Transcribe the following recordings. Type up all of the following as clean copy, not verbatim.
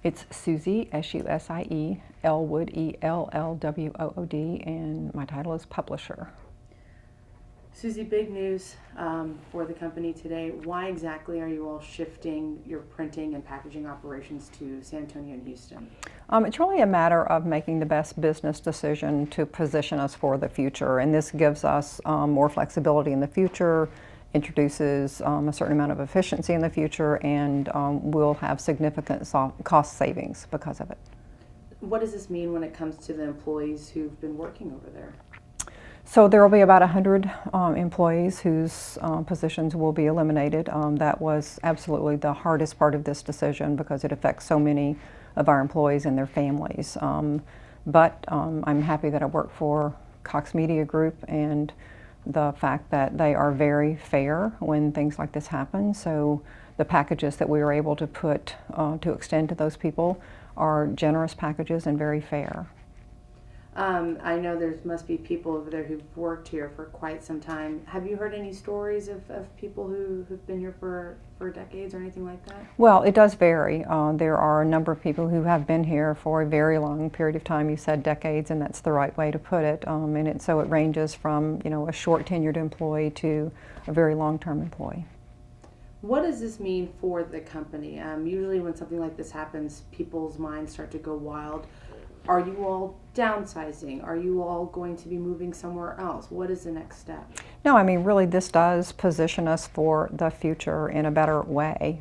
It's Susie, S-U-S-I-E, Elwood, E-L-L-W-O-O-D, and my title is publisher. Susie, big news for the company today. Why exactly are you all shifting your printing and packaging operations to San Antonio and Houston? It's really a matter of making the best business decision to position us for the future, and this gives us more flexibility in the future, introduces a certain amount of efficiency in the future, and we'll have significant cost savings because of it. What does this mean when it comes to the employees who've been working over there? So there will be about 100 employees whose positions will be eliminated. That was absolutely the hardest part of this decision because it affects so many of our employees and their families. But I'm happy that I work for Cox Media Group, and the fact that they are very fair when things like this happen. So the packages that we were able to put to extend to those people are generous packages and very fair. I know there must be people over there who've worked here for quite some time. Have you heard any stories of people who've been here for decades or anything like that? Well, it does vary. There are a number of people who have been here for a very long period of time. You said decades, and that's the right way to put it. So it ranges from, a short tenured employee to a very long-term employee. What does this mean for the company? Usually when something like this happens, people's minds start to go wild. Are you all downsizing? Are you all going to be moving somewhere else? What is the next step? No, really this does position us for the future in a better way.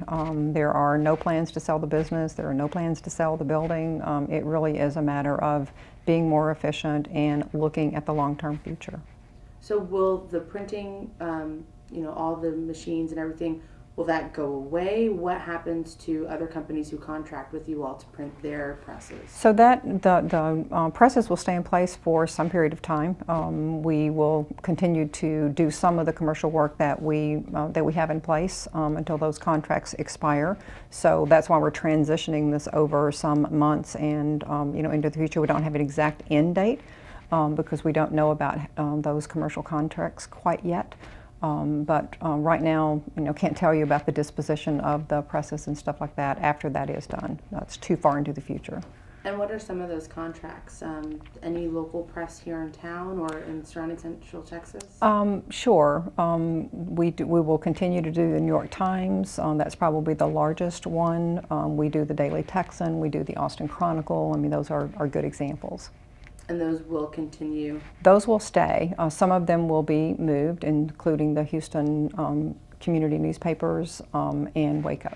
There are no plans to sell the business. There are no plans to sell the building. It really is a matter of being more efficient and looking at the long-term future. So will the printing, all the machines and everything, will that go away? What happens to other companies who contract with you all to print their presses? So that the presses will stay in place for some period of time. We will continue to do some of the commercial work that we have in place until those contracts expire. So that's why we're transitioning this over some months and into the future. We don't have an exact end date because we don't know about those commercial contracts quite yet. But right now, can't tell you about the disposition of the presses and stuff like that after that is done. That's too far into the future. And what are some of those contracts? Any local press here in town or in surrounding Central Texas? Sure. We will continue to do the New York Times. That's probably the largest one. We do the Daily Texan. We do the Austin Chronicle. Those are good examples. And those will continue? Those will stay. Some of them will be moved, including the Houston community newspapers and Waco.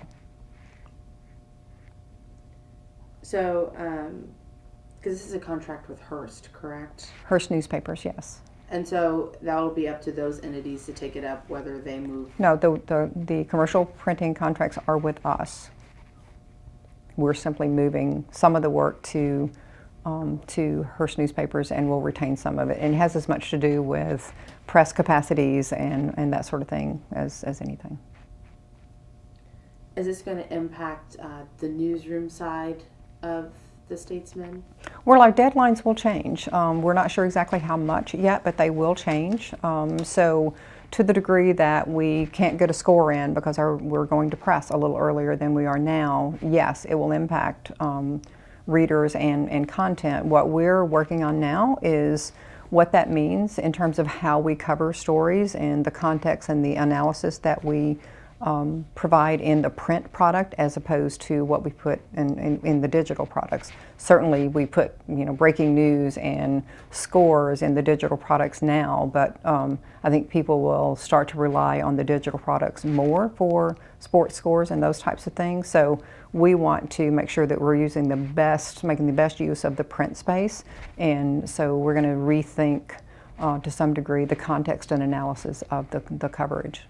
So, because this is a contract with Hearst, correct? Hearst newspapers, yes. And so that will be up to those entities to take it up, whether they move? No, the commercial printing contracts are with us. We're simply moving some of the work to Hearst newspapers, and we'll retain some of it. And it has as much to do with press capacities and that sort of thing as anything. Is this going to impact the newsroom side of the Statesman? Well, our deadlines will change. We're not sure exactly how much yet, but they will change. So to the degree that we can't get a score in because we're going to press a little earlier than we are now, yes, it will impact readers and content. What we're working on now is what that means in terms of how we cover stories and the context and the analysis that we provide in the print product as opposed to what we put in the digital products. Certainly we put breaking news and scores in the digital products now, but I think people will start to rely on the digital products more for sports scores and those types of things. So we want to make sure that we're using making the best use of the print space, and so we're going to rethink to some degree the context and analysis of the coverage.